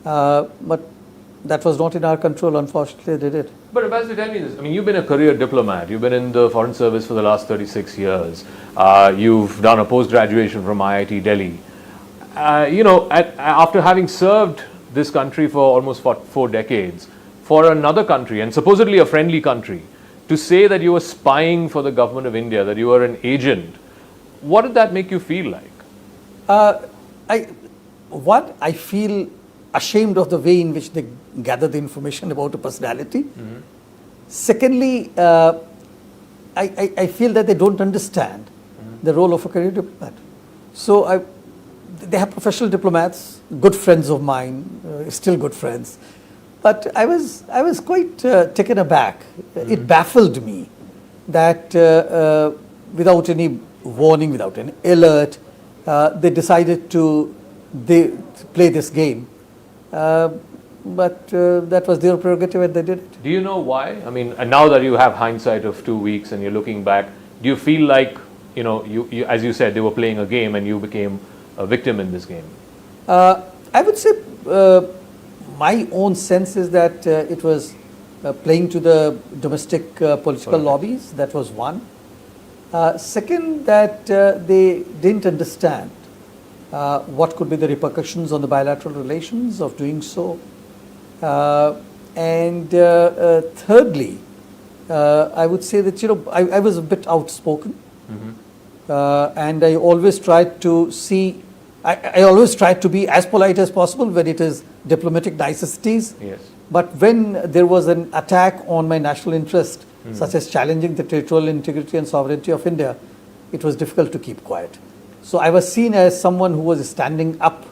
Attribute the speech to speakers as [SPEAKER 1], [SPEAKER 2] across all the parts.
[SPEAKER 1] But that was not in our control, unfortunately, they did.
[SPEAKER 2] But Ambassador, tell me this. I mean, you've been a career diplomat. You've been in the Foreign Service for the last 36 years. You've done a post-graduation from IIT Delhi. After having served this country for almost 4 decades, for another country, and supposedly a friendly country, to say that you were spying for the government of India, that you were an agent, what did that make you feel like?
[SPEAKER 1] I feel ashamed of the way in which they gather the information about a personality. Mm-hmm. Secondly, I feel that they don't understand the role of a career diplomat. So they have professional diplomats, good friends of mine, still good friends. But I was quite taken aback. Mm-hmm. It baffled me that without any warning, without any alert, they decided to play this game. But that was their prerogative and they did it.
[SPEAKER 2] Do you know why? I mean, and now that you have hindsight of 2 weeks and you're looking back, do you feel like, you as you said, they were playing a game and you became a victim in this game?
[SPEAKER 1] I would say my own sense is that it was playing to the domestic political lobbies. That was one. Second, that they didn't understand what could be the repercussions on the bilateral relations of doing so. And thirdly, I would say that, I was a bit outspoken. Mm-hmm. And I always tried to I always tried to be as polite as possible when it is diplomatic niceties.
[SPEAKER 2] Yes.
[SPEAKER 1] But when there was an attack on my national interest, such as challenging the territorial integrity and sovereignty of India, it was difficult to keep quiet. So I was seen as someone who was standing up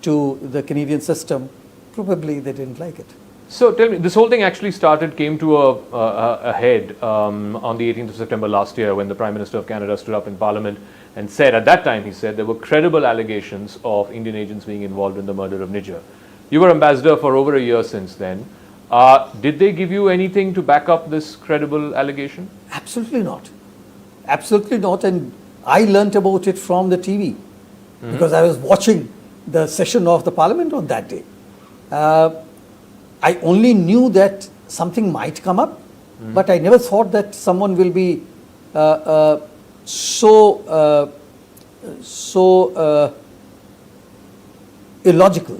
[SPEAKER 1] to the Canadian system. Probably they didn't like it.
[SPEAKER 2] So tell me, this whole thing actually came to a head on the 18th of September last year when the Prime Minister of Canada stood up in Parliament and said, at that time he said, there were credible allegations of Indian agents being involved in the murder of Nijjar. You were ambassador for over a year since then. Did they give you anything to back up this credible allegation?
[SPEAKER 1] Absolutely not. Absolutely not. And I learnt about it from the TV because I was watching the session of the Parliament on that day. I only knew that something might come up, but I never thought that someone will be so illogical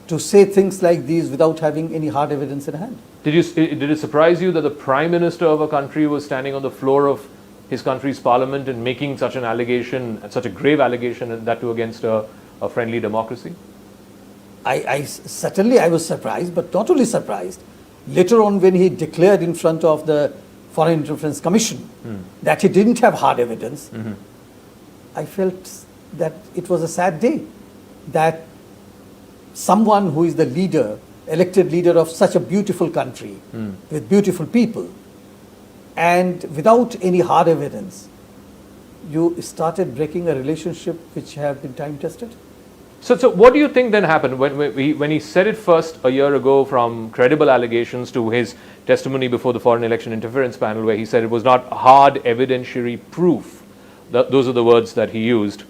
[SPEAKER 1] to say things like these without having any hard evidence in hand.
[SPEAKER 2] Did it surprise you that the Prime Minister of a country was standing on the floor of his country's Parliament and making such an allegation, such a grave allegation, and that too against a friendly democracy?
[SPEAKER 1] Certainly I was surprised, but not only surprised. Later on, when he declared in front of the Foreign Interference Commission that he didn't have hard evidence, I felt that it was a sad day that someone who is the leader, elected leader of such a beautiful country with beautiful people, and without any hard evidence, you started breaking a relationship which have been time tested.
[SPEAKER 2] So what do you think then happened when he said it first a year ago, from credible allegations to his testimony before the Foreign Election Interference Panel, where he said it was not hard evidentiary proof? Those are the words that he used.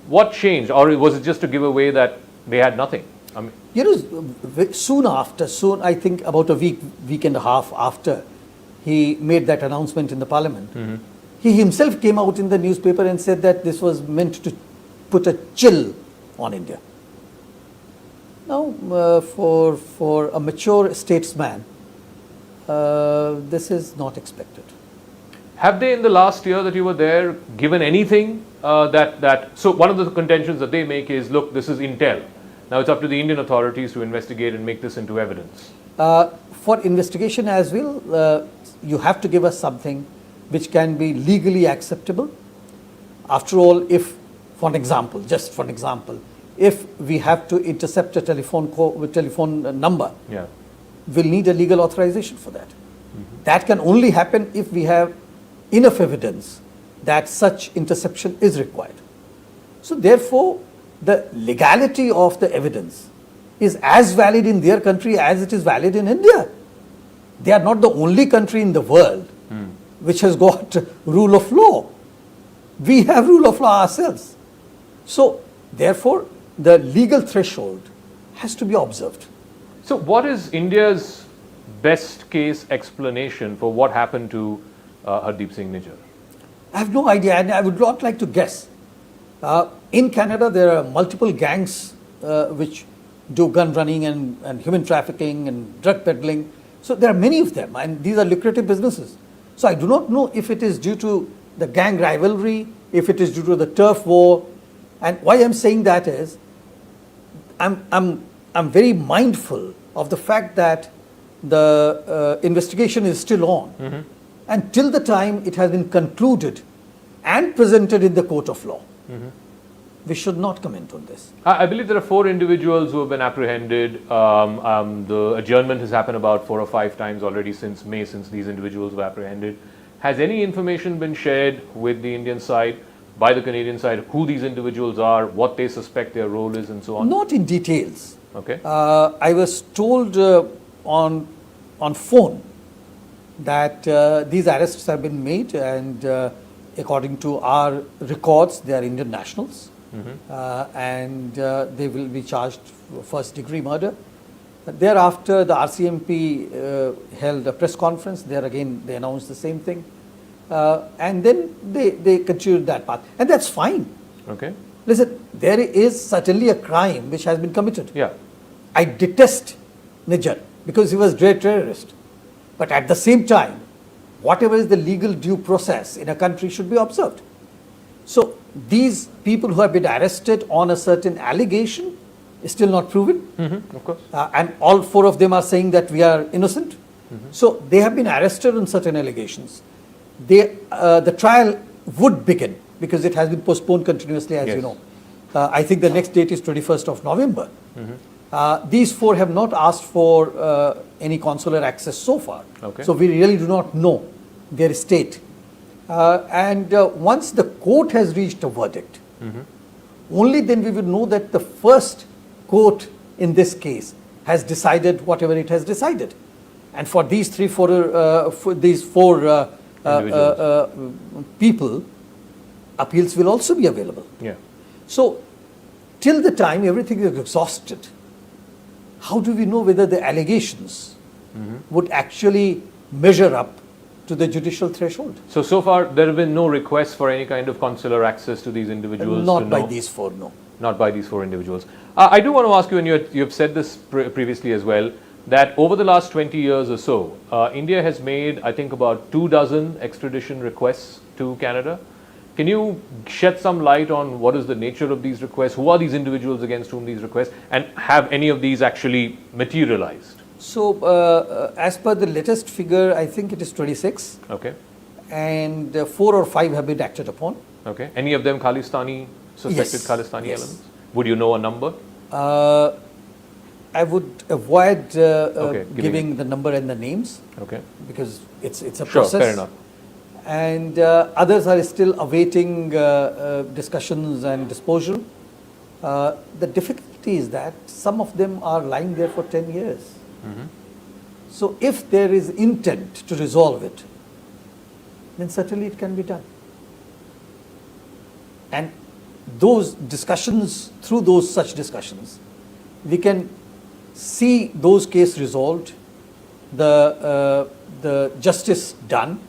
[SPEAKER 2] What changed, or was it just to give away that they had nothing? I mean,
[SPEAKER 1] soon I think about a week and a half after he made that announcement in the Parliament, he himself came out in the newspaper and said that this was meant to put a chill on India. Now, for a mature statesman, this is not expected.
[SPEAKER 2] Have they, in the last year that you were there, given anything so one of the contentions that they make is, look, this is intel. Now it's up to the Indian authorities to investigate and make this into evidence.
[SPEAKER 1] For investigation as well, you have to give us something which can be legally acceptable. After all, if, for an example, if we have to intercept a telephone number, we'll need a legal authorization for that. That can only happen if we have enough evidence that such interception is required. So therefore, the legality of the evidence is as valid in their country as it is valid in India. They are not the only country in the world which has got rule of law. We have rule of law ourselves. So therefore, the legal threshold has to be observed.
[SPEAKER 2] So what is India's best case explanation for what happened to Hardeep Singh Nijjar?
[SPEAKER 1] I have no idea, and I would not like to guess. In Canada, there are multiple gangs which do gun running and human trafficking and drug peddling. So there are many of them, and these are lucrative businesses. So I do not know if it is due to the gang rivalry, if it is due to the turf war. And why I'm saying that is, I'm very mindful of the fact that the investigation is still on, and till the time it has been concluded and presented in the court of law, we should not comment on this.
[SPEAKER 2] I believe there are 4 individuals who have been apprehended. The adjournment has happened about 4 or 5 times already since May, since these individuals were apprehended. Has any information been shared with the Indian side, by the Canadian side, who these individuals are, what they suspect their role is, and so on?
[SPEAKER 1] Not in details.
[SPEAKER 2] Okay.
[SPEAKER 1] I was told on phone that these arrests have been made, and according to our records, they are Indian nationals, and they will be charged for first-degree murder. Thereafter, the RCMP held a press conference. There again, they announced the same thing, and then they continued that path, and that's fine.
[SPEAKER 2] Okay.
[SPEAKER 1] Listen, there is certainly a crime which has been committed.
[SPEAKER 2] Yeah.
[SPEAKER 1] I detest Nijjar because he was a great terrorist. But at the same time, whatever is the legal due process in a country should be observed. So these people who have been arrested on a certain allegation is still not proven.
[SPEAKER 2] Of course.
[SPEAKER 1] And all 4 of them are saying that we are innocent. So they have been arrested on certain allegations. The trial would begin because it has been postponed continuously, as you know. I think the next date is 21st of November. These 4 have not asked for any consular access so far.
[SPEAKER 2] Okay.
[SPEAKER 1] So we really do not know their state. And once the court has reached a verdict, only then we will know that the first court in this case has decided whatever it has decided. And for these 4 people, appeals will also be available.
[SPEAKER 2] Yeah.
[SPEAKER 1] So till the time everything is exhausted, how do we know whether the allegations would actually measure up to the judicial threshold?
[SPEAKER 2] So far, there have been no requests for any kind of consular access to these individuals?
[SPEAKER 1] Not by these 4, no.
[SPEAKER 2] Not by these 4 individuals. I do want to ask you, and you have said this previously as well, that over the last 20 years or so, India has made, I think, about 24 extradition requests to Canada. Can you shed some light on what is the nature of these requests? Who are these individuals against whom these requests? And have any of these actually materialized?
[SPEAKER 1] So, as per the latest figure, I think it is 26.
[SPEAKER 2] Okay.
[SPEAKER 1] And 4 or 5 have been acted upon.
[SPEAKER 2] Okay. Any of them Khalistani, suspected
[SPEAKER 1] Yes.
[SPEAKER 2] Khalistani
[SPEAKER 1] Yes.
[SPEAKER 2] elements? Would you know a number?
[SPEAKER 1] I would avoid giving
[SPEAKER 2] it.
[SPEAKER 1] the number and the names.
[SPEAKER 2] Okay.
[SPEAKER 1] Because it's a
[SPEAKER 2] Sure,
[SPEAKER 1] process.
[SPEAKER 2] fair enough.
[SPEAKER 1] And others are still awaiting discussions and disposal. The difficulty is that some of them are lying there for 10 years. So if there is intent to resolve it, then certainly it can be done. And those discussions, through those such discussions, we can see those cases resolved, the justice done,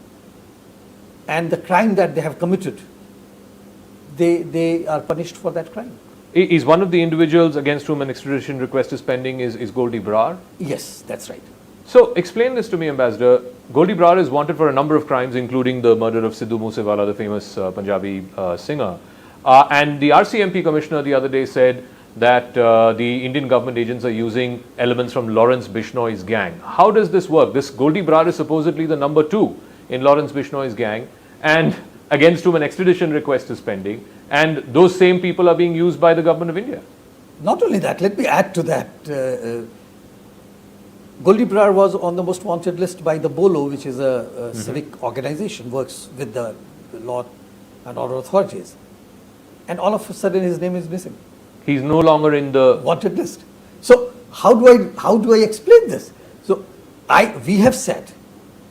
[SPEAKER 1] and the crime that they have committed, they are punished for that crime.
[SPEAKER 2] Is one of the individuals against whom an extradition request is pending is Goldie Brar?
[SPEAKER 1] Yes, that's right.
[SPEAKER 2] So explain this to me, Ambassador. Goldie Brar is wanted for a number of crimes, including the murder of Sidhu Moosewala, the famous Punjabi singer. And the RCMP commissioner the other day said that the Indian government agents are using elements from Lawrence Bishnoi's gang. How does this work? This Goldie Brar is supposedly the number 2 in Lawrence Bishnoi's gang, and against whom an extradition request is pending, and those same people are being used by the government of India.
[SPEAKER 1] Not only that, let me add to that. Goldie Brar was on the most wanted list by the BOLO, which is a civic organization, works with the law and order authorities. And all of a sudden his name is missing.
[SPEAKER 2] He's no longer in the
[SPEAKER 1] wanted list. So how do I explain this? So we have said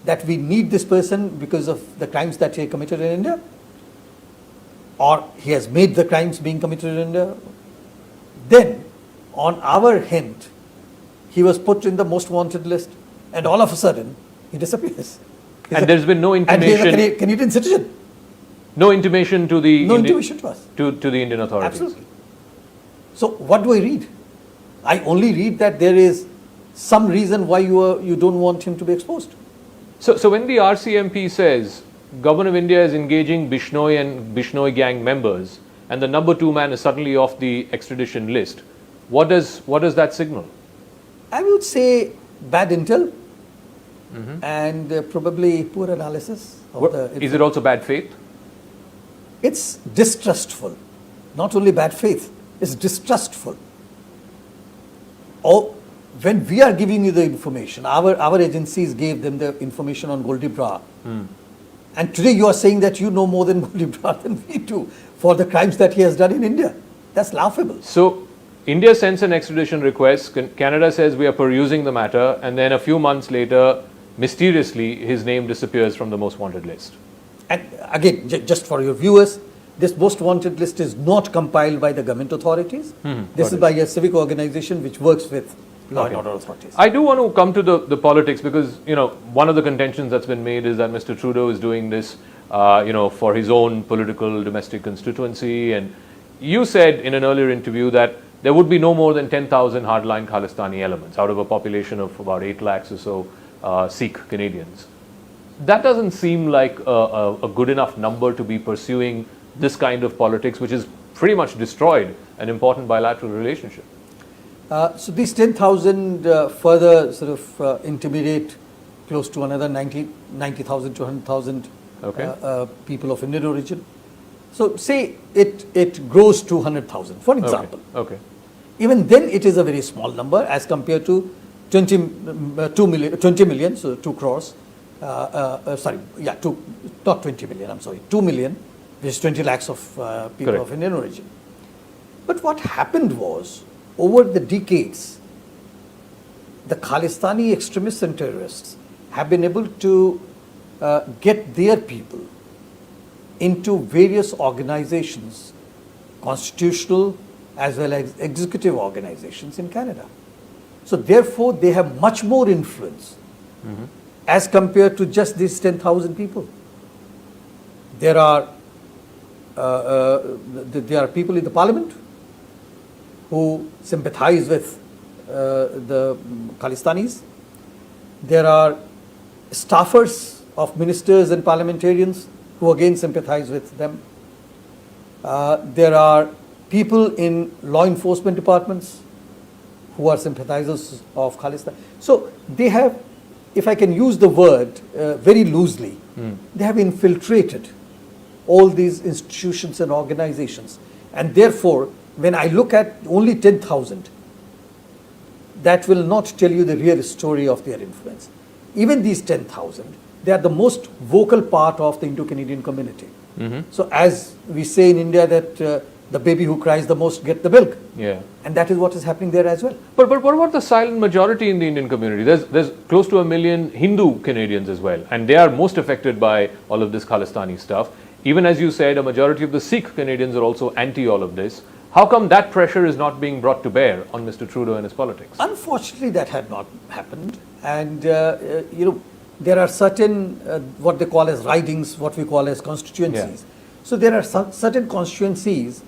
[SPEAKER 1] that we need this person because of the crimes that he committed in India, or he has made the crimes being committed in India. Then on our hint, he was put in the most wanted list, and all of a sudden, he disappears.
[SPEAKER 2] And there's been no
[SPEAKER 1] And he is
[SPEAKER 2] intimation.
[SPEAKER 1] a Canadian citizen.
[SPEAKER 2] No intimation to the
[SPEAKER 1] No intimation to us.
[SPEAKER 2] to the Indian authorities.
[SPEAKER 1] Absolutely. So what do I read? I only read that there is some reason why you don't want him to be exposed.
[SPEAKER 2] So when the RCMP says Government of India is engaging Bishnoi and Bishnoi gang members, and the number 2 man is suddenly off the extradition list, what does that signal?
[SPEAKER 1] I would say bad intel and probably poor analysis of
[SPEAKER 2] Is it also bad faith?
[SPEAKER 1] It's distrustful. Not only bad faith, it's distrustful. Or when we are giving you the information, our agencies gave them the information on Goldie Bra. And today you are saying that you know more than Goldie Bra than we do for the crimes that he has done in India. That's laughable.
[SPEAKER 2] So India sends an extradition request. Canada says we are perusing the matter, and then a few months later, mysteriously, his name disappears from the most wanted list.
[SPEAKER 1] And again, just for your viewers, this most wanted list is not compiled by the government authorities. This is by a civic organization which works with law and order authorities.
[SPEAKER 2] I do want to come to the politics because, one of the contentions that's been made is that Mr. Trudeau is doing this, for his own political domestic constituency. And you said in an earlier interview that there would be no more than 10,000 hardline Khalistani elements out of a population of about 8 lakhs or so Sikh Canadians. That doesn't seem like a good enough number to be pursuing this kind of politics, which has pretty much destroyed an important bilateral relationship.
[SPEAKER 1] So these 10,000 further sort of intimidate close to another 90,000 to 100,000 people of Indian origin. So say it grows to 100,000, for example.
[SPEAKER 2] Okay.
[SPEAKER 1] Even then it is a very small number as compared to 20 million, so 2 crores. Not 20 million, I'm sorry, 2 million, which is 20 lakhs of people
[SPEAKER 2] Correct.
[SPEAKER 1] of Indian origin. But what happened was, over the decades, the Khalistani extremists and terrorists have been able to get their people into various organizations, constitutional as well as executive organizations in Canada. So therefore, they have much more influence as compared to just these 10,000 people. There are people in the parliament who sympathize with the Khalistanis. There are staffers of ministers and parliamentarians who again sympathize with them. There are people in law enforcement departments who are sympathizers of Khalistan. So they have, if I can use the word very loosely, they have infiltrated all these institutions and organizations. And therefore, when I look at only 10,000, that will not tell you the real story of their influence. Even these 10,000, they are the most vocal part of the Indo-Canadian community. So as we say in India that the baby who cries the most gets the milk.
[SPEAKER 2] Yeah.
[SPEAKER 1] And that is what is happening there as well.
[SPEAKER 2] But what about the silent majority in the Indian community? There's close to 1 million Hindu Canadians as well, and they are most affected by all of this Khalistani stuff. Even as you said, a majority of the Sikh Canadians are also anti all of this. How come that pressure is not being brought to bear on Mr. Trudeau and his politics?
[SPEAKER 1] Unfortunately, that had not happened. And, there are certain, what they call as ridings, what we call as constituencies.
[SPEAKER 2] Yeah.
[SPEAKER 1] So there are certain constituencies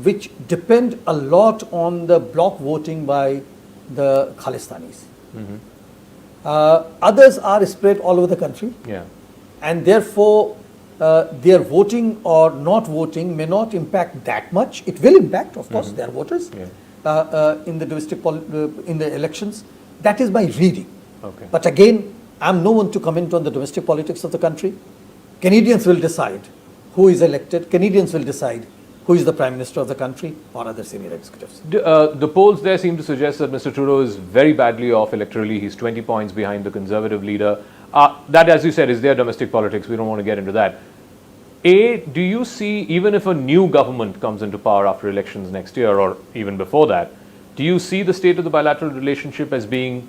[SPEAKER 1] which depend a lot on the block voting by the Khalistanis. Others are spread all over the country.
[SPEAKER 2] Yeah.
[SPEAKER 1] And therefore, their voting or not voting may not impact that much. It will impact, of course, their voters in the domestic in the elections. That is by reading.
[SPEAKER 2] Okay.
[SPEAKER 1] But again, I'm no one to comment on the domestic politics of the country. Canadians will decide who is elected. Canadians will decide who is the Prime Minister of the country or other senior executives.
[SPEAKER 2] The polls there seem to suggest that Mr. Trudeau is very badly off electorally. He's 20 points behind the Conservative leader. That, as you said, is their domestic politics. We don't want to get into that. Do you see, even if a new government comes into power after elections next year or even before that, do you see the state of the bilateral relationship as being,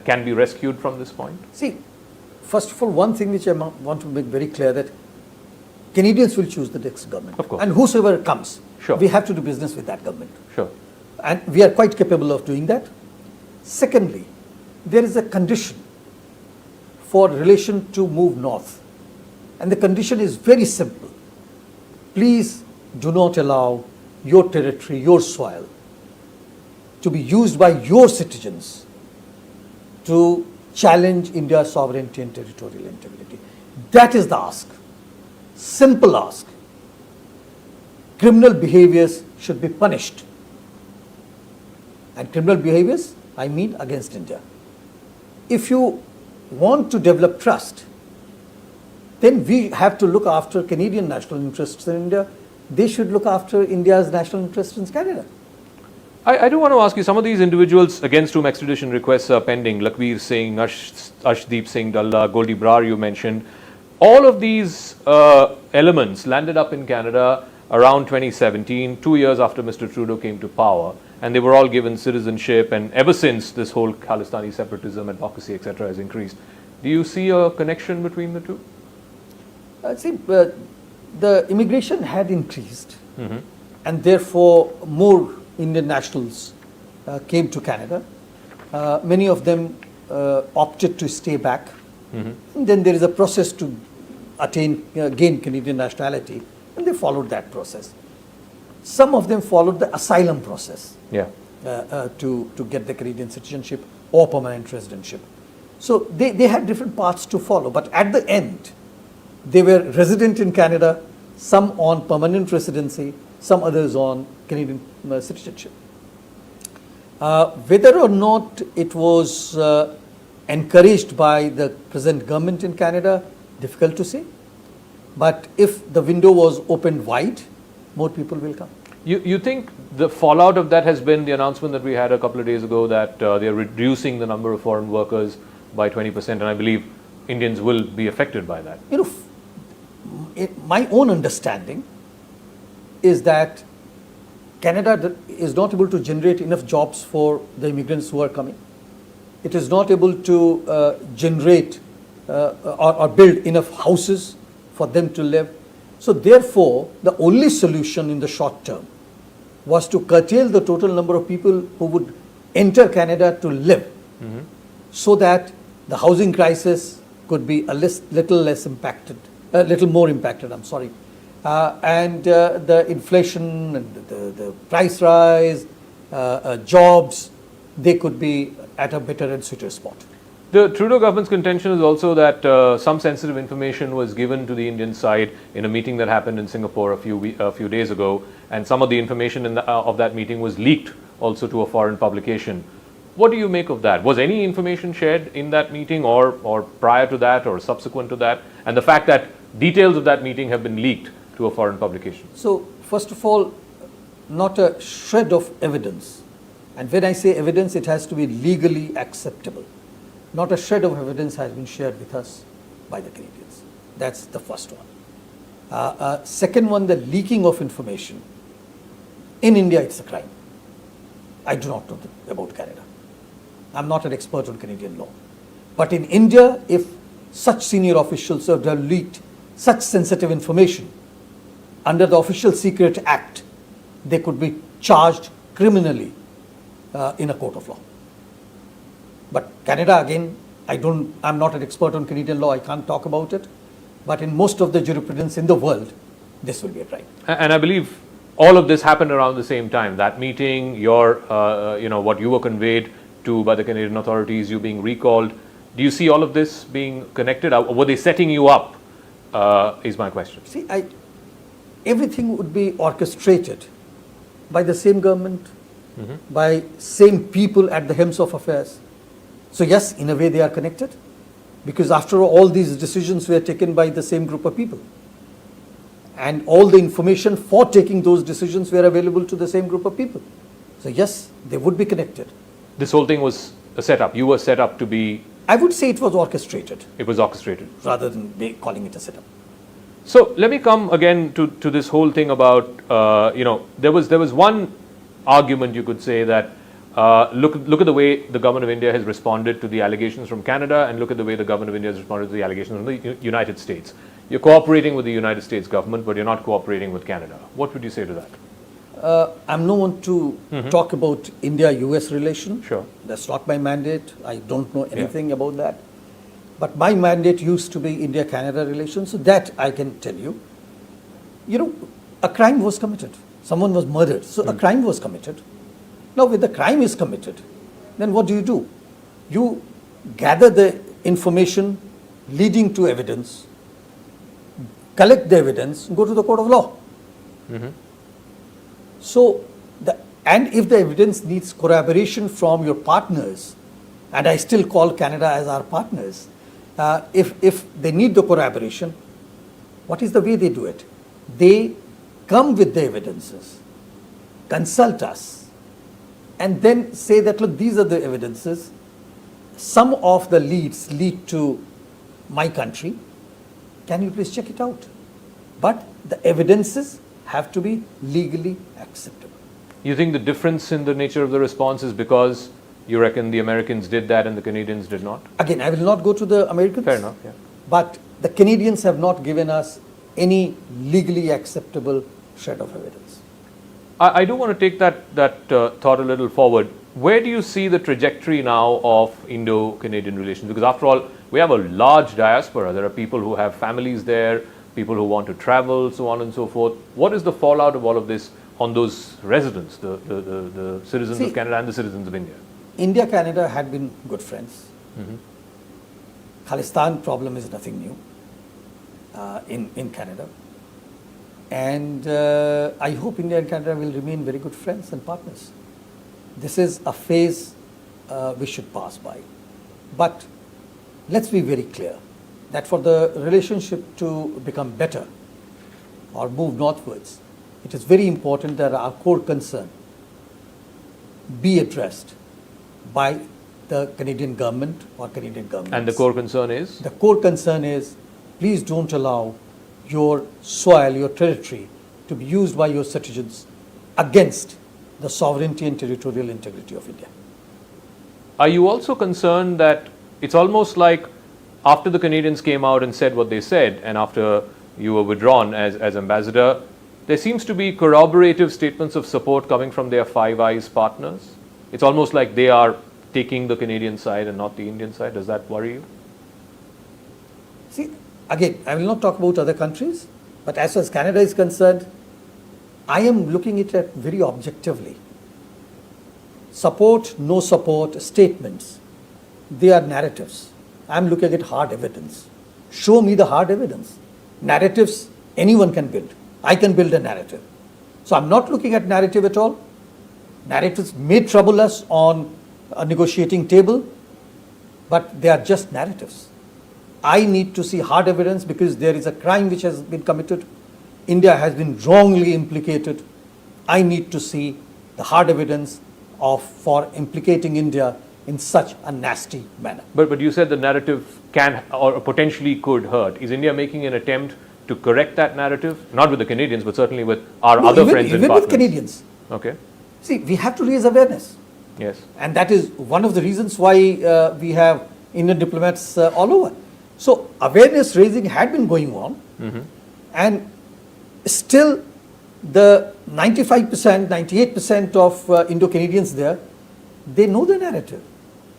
[SPEAKER 2] can be rescued from this point?
[SPEAKER 1] See, first of all, one thing which I want to make very clear that Canadians will choose the next government.
[SPEAKER 2] Of course.
[SPEAKER 1] And whosoever comes,
[SPEAKER 2] Sure.
[SPEAKER 1] we have to do business with that government.
[SPEAKER 2] Sure.
[SPEAKER 1] And we are quite capable of doing that. Secondly, there is a condition for relation to move north. And the condition is very simple. Please do not allow your territory, your soil, to be used by your citizens to challenge India's sovereignty and territorial integrity. That is the ask. Simple ask. Criminal behaviors should be punished. And criminal behaviors, I mean against India. If you want to develop trust, then we have to look after Canadian national interests in India. They should look after India's national interests in Canada.
[SPEAKER 2] I do want to ask you, some of these individuals against whom extradition requests are pending, Lakhbir Singh, Hardeep Singh Nijjar, Goldie Brar you mentioned, all of these elements landed up in Canada around 2017, 2 years after Mr. Trudeau came to power, and they were all given citizenship, and ever since this whole Khalistani separatism, advocacy, etc. has increased. Do you see a connection between the two?
[SPEAKER 1] The immigration had increased, and therefore more Indian nationals came to Canada. Many of them opted to stay back. And then there is a process to gain Canadian nationality, and they followed that process. Some of them followed the asylum process to get the Canadian citizenship or permanent residentship. So they had different paths to follow, but at the end, they were resident in Canada, some on permanent residency, some others on Canadian citizenship. Whether or not it was encouraged by the present government in Canada, difficult to say. But if the window was opened wide, more people will come.
[SPEAKER 2] You think the fallout of that has been the announcement that we had a couple of days ago that they are reducing the number of foreign workers by 20%, and I believe Indians will be affected by that?
[SPEAKER 1] You know, my own understanding is that Canada is not able to generate enough jobs for the immigrants who are coming. It is not able to generate or build enough houses for them to live. So therefore, the only solution in the short term was to curtail the total number of people who would enter Canada to live, so that the housing crisis could be a little less impacted, a little more impacted, and the inflation and the price rise, jobs, they could be at a better and sweeter spot.
[SPEAKER 2] The Trudeau government's contention is also that some sensitive information was given to the Indian side in a meeting that happened in Singapore a few days ago, and some of the information of that meeting was leaked also to a foreign publication. What do you make of that? Was any information shared in that meeting or prior to that or subsequent to that? And the fact that details of that meeting have been leaked to a foreign publication?
[SPEAKER 1] So, first of all, not a shred of evidence. And when I say evidence, it has to be legally acceptable. Not a shred of evidence has been shared with us by the Canadians. That's the first one. Second one, the leaking of information. In India, it's a crime. I do not know about Canada. I'm not an expert on Canadian law. But in India, if such senior officials have leaked such sensitive information under the Official Secret Act, they could be charged criminally in a court of law. But Canada, again, I'm not an expert on Canadian law, I can't talk about it. But in most of the jurisprudence in the world, this will be a crime.
[SPEAKER 2] And I believe all of this happened around the same time. That meeting, what you were conveyed to by the Canadian authorities, you being recalled. Do you see all of this being connected? Were they setting you up, is my question.
[SPEAKER 1] See, everything would be orchestrated by the same government, by same people at the helms of affairs. So yes, in a way they are connected, because after all these decisions were taken by the same group of people. And all the information for taking those decisions were available to the same group of people. So yes, they would be connected.
[SPEAKER 2] This whole thing was a setup. You were set up to be...
[SPEAKER 1] I would say it was orchestrated.
[SPEAKER 2] It was orchestrated.
[SPEAKER 1] Rather than calling it a setup.
[SPEAKER 2] So let me come again to this whole thing about, there was one argument you could say that look at the way the government of India has responded to the allegations from Canada, and look at the way the government of India has responded to the allegations from the United States. You're cooperating with the United States government, but you're not cooperating with Canada. What would you say to that?
[SPEAKER 1] I'm no one to talk about India-US relation.
[SPEAKER 2] Sure.
[SPEAKER 1] That's not my mandate. I don't know anything about that. But my mandate used to be India-Canada relations, so that I can tell you. You know, a crime was committed. Someone was murdered, so a crime was committed. Now, when the crime is committed, then what do? You gather the information leading to evidence, collect the evidence, go to the court of law. So, and if the evidence needs corroboration from your partners, and I still call Canada as our partners, if they need the corroboration, what is the way they do it? They come with the evidences, consult us, and then say that, look, these are the evidences. Some of the leads lead to my country. Can you please check it out? But the evidences have to be legally acceptable.
[SPEAKER 2] You think the difference in the nature of the response is because you reckon the Americans did that and the Canadians did not?
[SPEAKER 1] Again, I will not go to the Americans.
[SPEAKER 2] Fair enough, yeah.
[SPEAKER 1] But the Canadians have not given us any legally acceptable shred of evidence.
[SPEAKER 2] I do want to take that thought a little forward. Where do you see the trajectory now of Indo-Canadian relations? Because after all, we have a large diaspora. There are people who have families there, people who want to travel, so on and so forth. What is the fallout of all of this on those residents, the citizens of Canada and the citizens of India?
[SPEAKER 1] India-Canada had been good friends. Khalistani problem is nothing new in Canada. And I hope India and Canada will remain very good friends and partners. This is a phase we should pass by. But let's be very clear that for the relationship to become better or move northwards, it is very important that our core concern be addressed by the Canadian government or Canadian governments.
[SPEAKER 2] And the core concern is?
[SPEAKER 1] The core concern is, please don't allow your soil, your territory to be used by your citizens against the sovereignty and territorial integrity of India.
[SPEAKER 2] Are you also concerned that it's almost like after the Canadians came out and said what they said, and after you were withdrawn as ambassador, there seems to be corroborative statements of support coming from their Five Eyes partners? It's almost like they are taking the Canadian side and not the Indian side. Does that worry you?
[SPEAKER 1] See, again, I will not talk about other countries, but as far as Canada is concerned, I am looking at it very objectively. Support, no support, statements, they are narratives. I am looking at hard evidence. Show me the hard evidence. Narratives, anyone can build. I can build a narrative. So I'm not looking at narrative at all. Narratives may trouble us on a negotiating table, but they are just narratives. I need to see hard evidence because there is a crime which has been committed. India has been wrongly implicated. I need to see the hard evidence for implicating India in such a nasty manner.
[SPEAKER 2] But you said the narrative can or potentially could hurt. Is India making an attempt to correct that narrative? Not with the Canadians, but certainly with our other friends and partners.
[SPEAKER 1] Even with Canadians.
[SPEAKER 2] Okay.
[SPEAKER 1] See, we have to raise awareness.
[SPEAKER 2] Yes.
[SPEAKER 1] And that is one of the reasons why we have Indian diplomats all over. So awareness raising had been going on, and still the 95%, 98% of Indo-Canadians there, they know the narrative.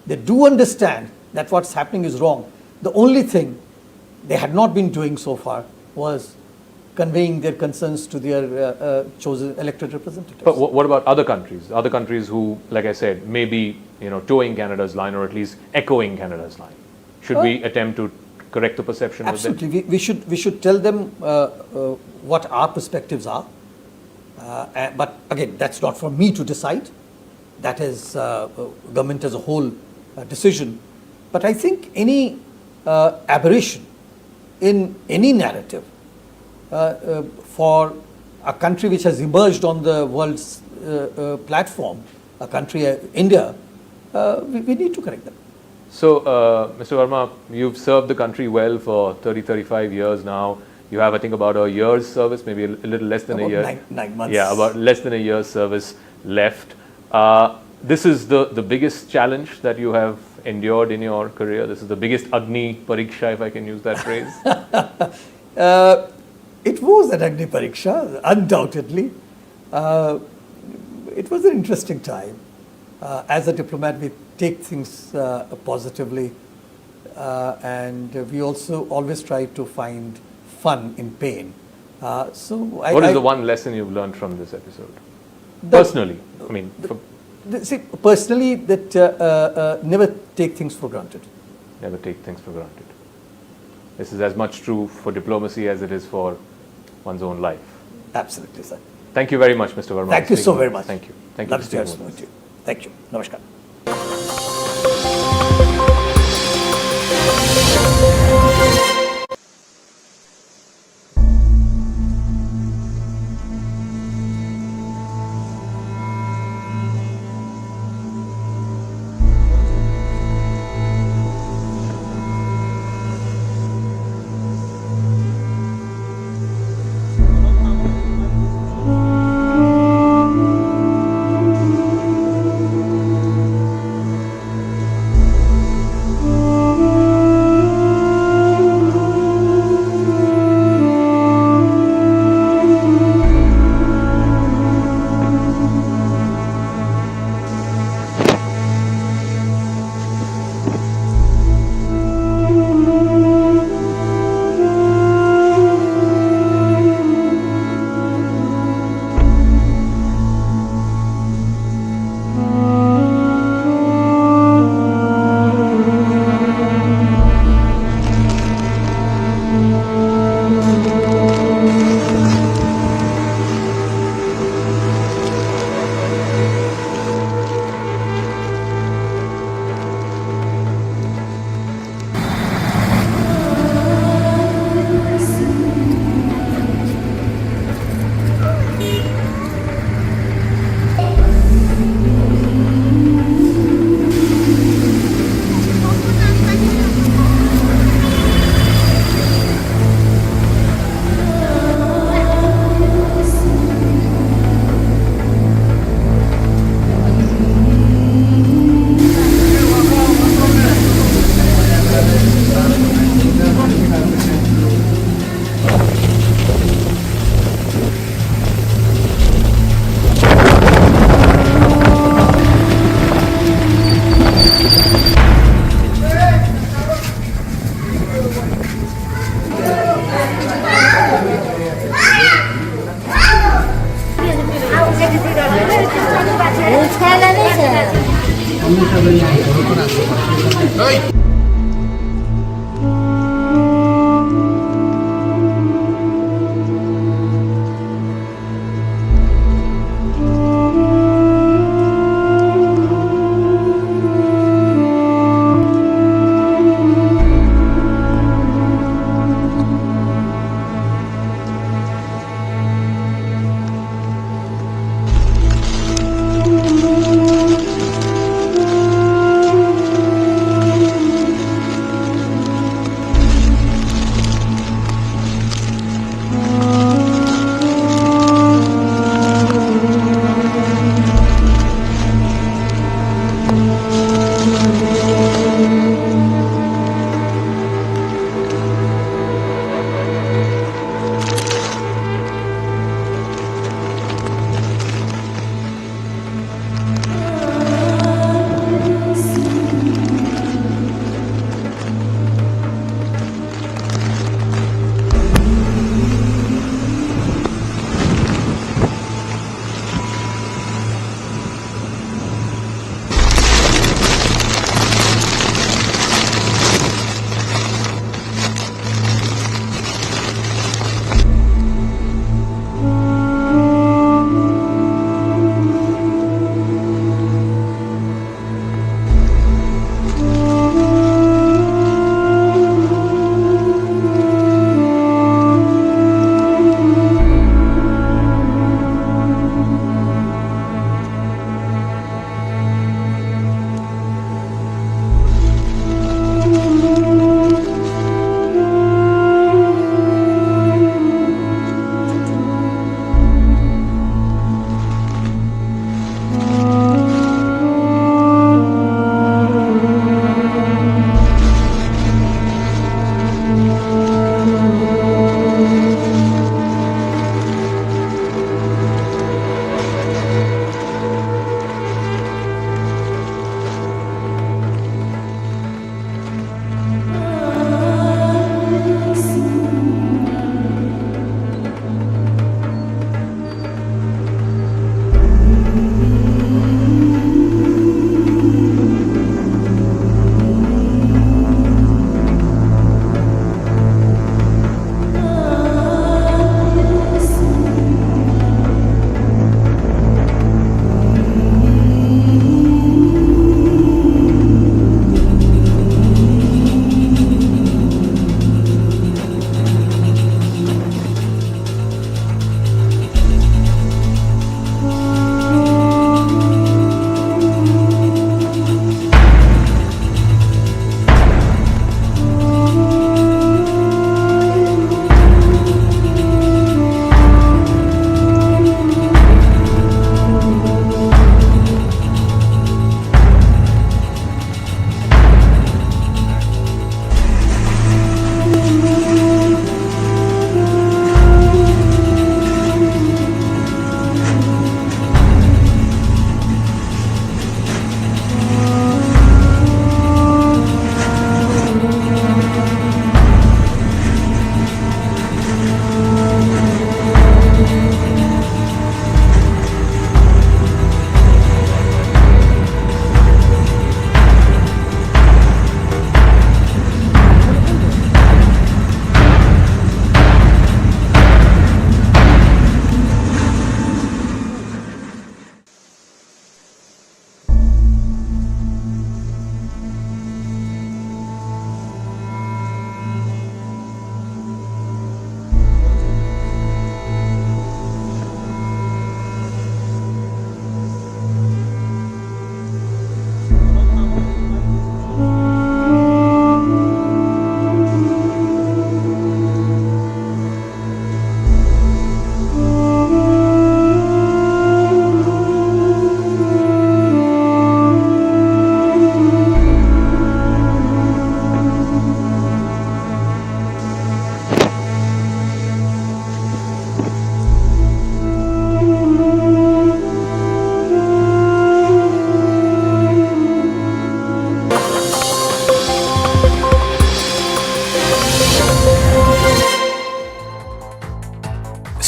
[SPEAKER 1] They do understand that what's happening is wrong. The only thing they had not been doing so far was conveying their concerns to their chosen elected representatives.
[SPEAKER 2] But what about other countries? Other countries who, like I said, may be towing Canada's line or at least echoing Canada's line. Should we attempt to correct the perception?
[SPEAKER 1] Absolutely. We should tell them what our perspectives are. But again, that's not for me to decide. That is government as a whole decision. But I think any aberration in any narrative for a country which has emerged on the world's platform, a country, India, we need to correct them.
[SPEAKER 2] So, Mr. Verma, you've served the country well for 35 years now. You have, I think, about a year's service, maybe a little less than a year.
[SPEAKER 1] 9 months.
[SPEAKER 2] Yeah, about less than a year's service left. This is the biggest challenge that you have endured in your career. This is the biggest Agni Pariksha, if I can use that phrase.
[SPEAKER 1] It was an Agni Pariksha, undoubtedly. Uh, it was an interesting time. As a diplomat, we take things positively, and we also always try to find fun in pain.
[SPEAKER 2] What is the one lesson you've learned from this episode? Personally, I mean.
[SPEAKER 1] See, personally, that never take things for granted.
[SPEAKER 2] Never take things for granted. This is as much true for diplomacy as it is for one's own life.
[SPEAKER 1] Absolutely, sir.
[SPEAKER 2] Thank you very much, Mr. Verma.
[SPEAKER 1] Thank you so very much.
[SPEAKER 2] Thank you. Thank you for speaking with us.
[SPEAKER 1] Thank you. Namaskar.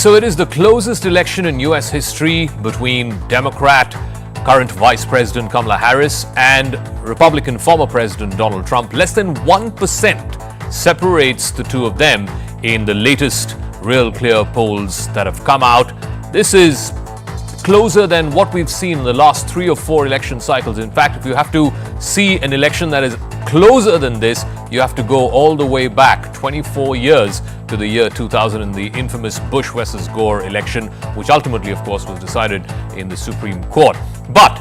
[SPEAKER 2] So it is the closest election in U.S. history between Democrat current Vice President Kamala Harris and Republican former President Donald Trump. Less than 1% separates the two of them in the latest Real Clear polls that have come out. This is closer than what we've seen in the last 3 or 4 election cycles. In fact, if you have to see an election that is closer than this, you have to go all the way back 24 years to the year 2000 in the infamous Bush versus Gore election, which ultimately, of course, was decided in the Supreme Court. But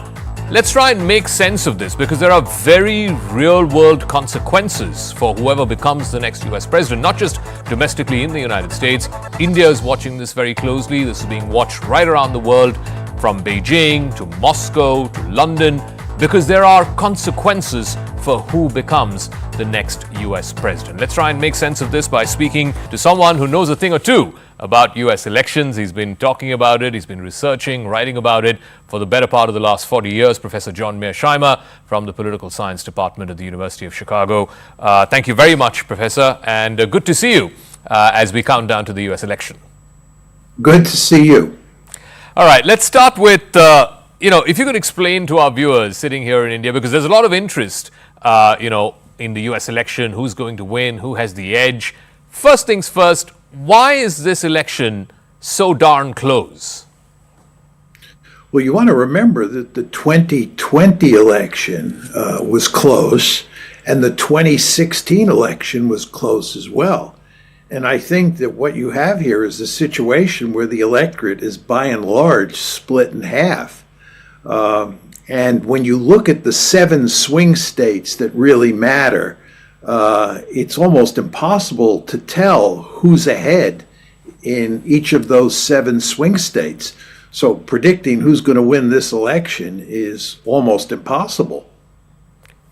[SPEAKER 2] let's try and make sense of this, because there are very real-world consequences for whoever becomes the next US president, not just domestically in the United States. India is watching this very closely. This is being watched right around the world, from Beijing to Moscow to London, because there are consequences for who becomes the next US president. Let's try and make sense of this by speaking to someone who knows a thing or two about US elections. He's been talking about it, he's been researching, writing about it for the better part of the last 40 years. Professor John Mearsheimer from the Political Science Department at the University of Chicago. Thank you very much, Professor, and good to see you as we count down to the US election.
[SPEAKER 3] Good to see you.
[SPEAKER 2] All right, let's start with, if you could explain to our viewers sitting here in India, because there's a lot of interest, in the US election, who's going to win, who has the edge. First things first, why is this election so darn close?
[SPEAKER 3] Well, you want to remember that the 2020 election was close, and the 2016 election was close as well. And I think that what you have here is a situation where the electorate is by and large split in half. And when you look at the 7 swing states that really matter, it's almost impossible to tell who's ahead in each of those 7 swing states. So predicting who's going to win this election is almost impossible.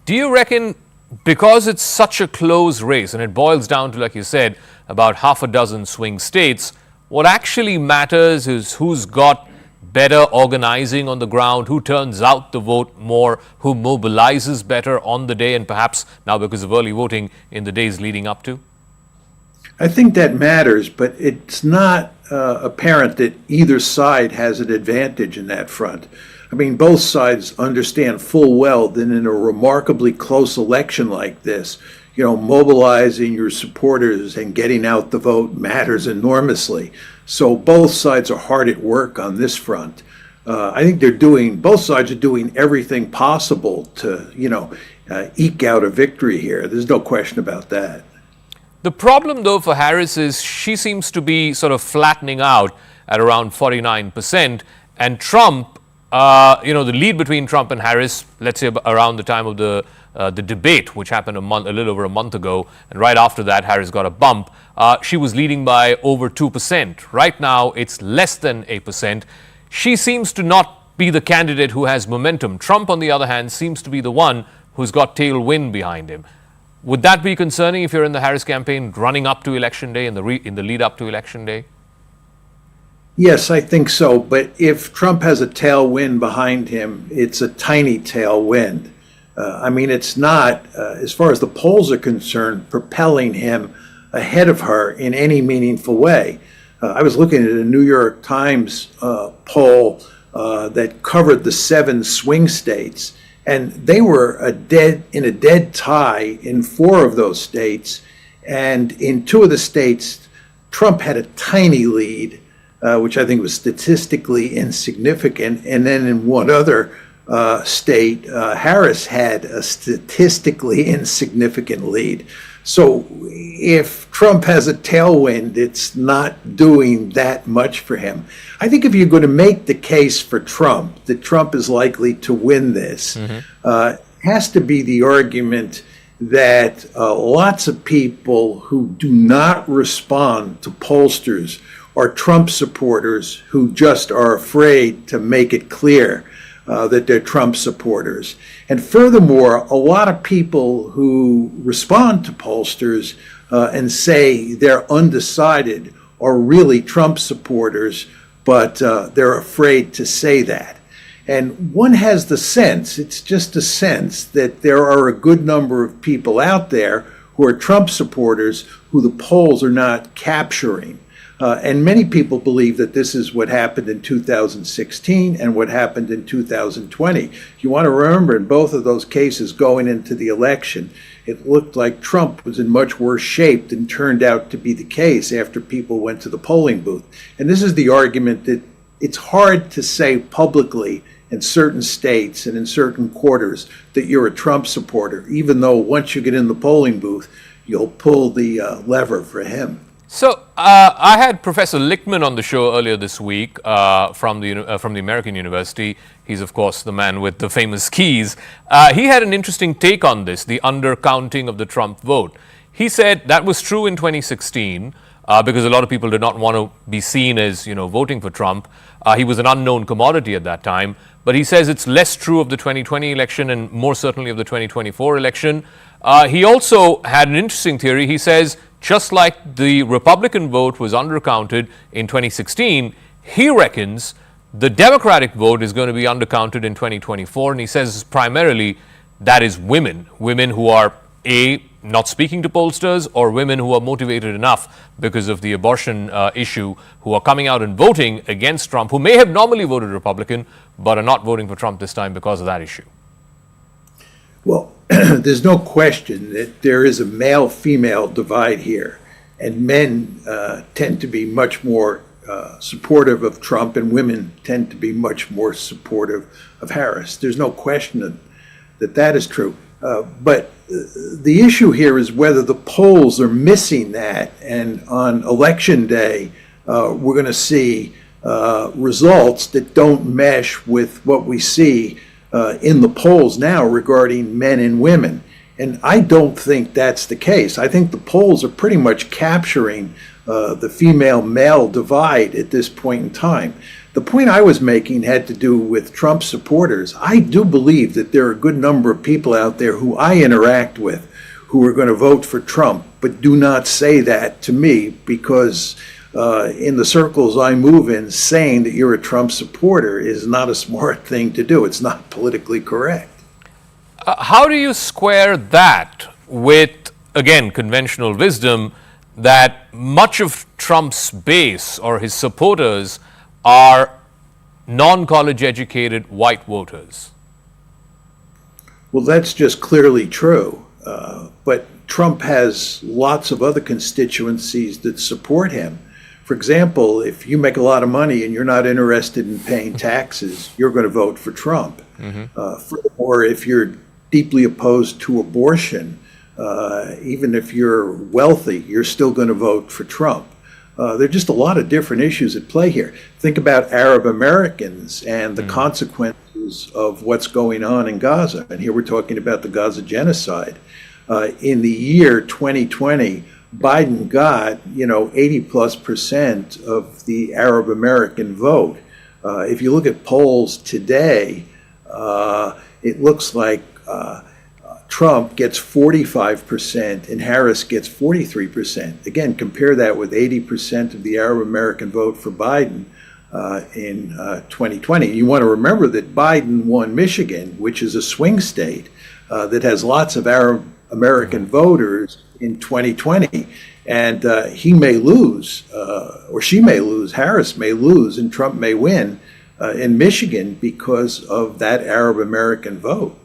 [SPEAKER 2] Do you reckon, because it's such a close race and it boils down to, like you said, about half a dozen swing states, what actually matters is who's got better organizing on the ground, who turns out the vote more, who mobilizes better on the day, and perhaps now because of early voting in the days leading up to?
[SPEAKER 3] I think that matters, but it's not apparent that either side has an advantage in that front. I mean, both sides understand full well that in a remarkably close election like this, mobilizing your supporters and getting out the vote matters enormously. So both sides are hard at work on this front. I think both sides are doing everything possible to, eke out a victory here. There's no question about that.
[SPEAKER 2] The problem, though, for Harris is she seems to be sort of flattening out at around 49%. And Trump, the lead between Trump and Harris, let's say around the time of the debate, which happened a little over a month ago, and right after that, Harris got a bump. She was leading by over 2%. Right now, it's less than 8%. She seems to not be the candidate who has momentum. Trump, on the other hand, seems to be the one who's got tailwind behind him. Would that be concerning if you're in the Harris campaign running up to Election Day, in the lead up to Election Day?
[SPEAKER 3] Yes, I think so. But if Trump has a tailwind behind him, it's a tiny tailwind. It's not, as far as the polls are concerned, propelling him ahead of her in any meaningful way. I was looking at a New York Times poll that covered the 7 swing states, and they were in a dead tie in 4 of those states, and in 2 of the states, Trump had a tiny lead, which I think was statistically insignificant, and then in one other state, Harris had a statistically insignificant lead. So if Trump has a tailwind, it's not doing that much for him. I think if you're going to make the case for Trump, that Trump is likely to win this, has to be the argument that lots of people who do not respond to pollsters are Trump supporters who just are afraid to make it clear that they're Trump supporters. And furthermore, a lot of people who respond to pollsters and say they're undecided are really Trump supporters, but they're afraid to say that. And one has the sense, it's just a sense, that there are a good number of people out there who are Trump supporters who the polls are not capturing. And many people believe that this is what happened in 2016 and what happened in 2020. You want to remember, in both of those cases going into the election, it looked like Trump was in much worse shape than turned out to be the case after people went to the polling booth. And this is the argument that it's hard to say publicly in certain states and in certain quarters that you're a Trump supporter, even though once you get in the polling booth, you'll pull the lever for him.
[SPEAKER 2] So I had Professor Lichtman on the show earlier this week from the American University. He's, of course, the man with the famous keys. He had an interesting take on this, the undercounting of the Trump vote. He said that was true in 2016 because a lot of people did not want to be seen as, voting for Trump. He was an unknown commodity at that time. But he says it's less true of the 2020 election and more certainly of the 2024 election. He also had an interesting theory. He says, just like the Republican vote was undercounted in 2016, he reckons the Democratic vote is going to be undercounted in 2024. And he says primarily that is women who are not speaking to pollsters, or women who are motivated enough because of the abortion issue, who are coming out and voting against Trump, who may have normally voted Republican, but are not voting for Trump this time because of that issue.
[SPEAKER 3] Well, there's no question that there is a male-female divide here, and men tend to be much more supportive of Trump, and women tend to be much more supportive of Harris. There's no question that is true. But the issue here is whether the polls are missing that, and on election day, we're going to see results that don't mesh with what we see in the polls now regarding men and women. And I don't think that's the case. I think the polls are pretty much capturing the female-male divide at this point in time. The point I was making had to do with Trump supporters. I do believe that there are a good number of people out there who I interact with who are going to vote for Trump, but do not say that to me because in the circles I move in, saying that you're a Trump supporter is not a smart thing to do. It's not politically correct.
[SPEAKER 2] How do you square that with, again, conventional wisdom that much of Trump's base or his supporters are non-college educated white voters?
[SPEAKER 3] Well, that's just clearly true. But Trump has lots of other constituencies that support him. For example, if you make a lot of money and you're not interested in paying taxes, you're going to vote for Trump. Furthermore, if you're deeply opposed to abortion, even if you're wealthy, you're still going to vote for Trump. There are just a lot of different issues at play here. Think about Arab Americans and the consequences of what's going on in Gaza. And here we're talking about the Gaza genocide. In the year 2020, Biden got, 80+% of the Arab American vote. If you look at polls today, it looks like Trump gets 45% and Harris gets 43%. Again, compare that with 80% of the Arab American vote for Biden in 2020. You want to remember that Biden won Michigan, which is a swing state that has lots of Arab American voters in 2020. And he may lose, or she may lose, Harris may lose, and Trump may win in Michigan because of that Arab American vote.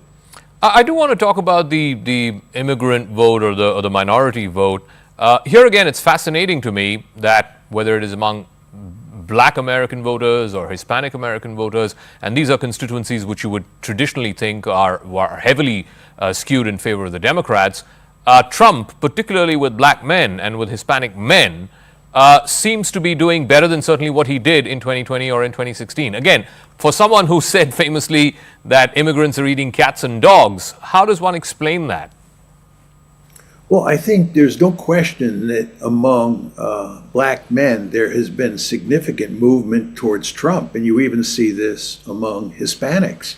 [SPEAKER 2] I do want to talk about the immigrant vote or the minority vote. Here again, it's fascinating to me that whether it is among Black American voters or Hispanic American voters, and these are constituencies which you would traditionally think are heavily skewed in favor of the Democrats, Trump, particularly with Black men and with Hispanic men, seems to be doing better than certainly what he did in 2020 or in 2016. Again, for someone who said famously that immigrants are eating cats and dogs, how does one explain that?
[SPEAKER 3] Well, I think there's no question that among Black men there has been significant movement towards Trump, and you even see this among Hispanics.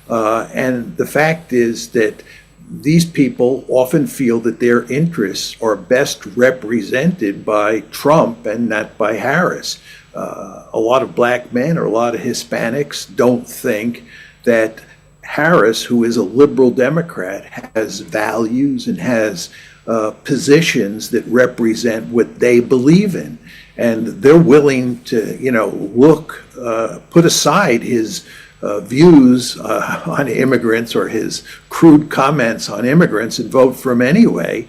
[SPEAKER 3] And the fact is that these people often feel that their interests are best represented by Trump and not by Harris. A lot of Black men or a lot of Hispanics don't think that Harris, who is a liberal Democrat, has values and has positions that represent what they believe in. And they're willing to, put aside his views on immigrants or his crude comments on immigrants and vote for him anyway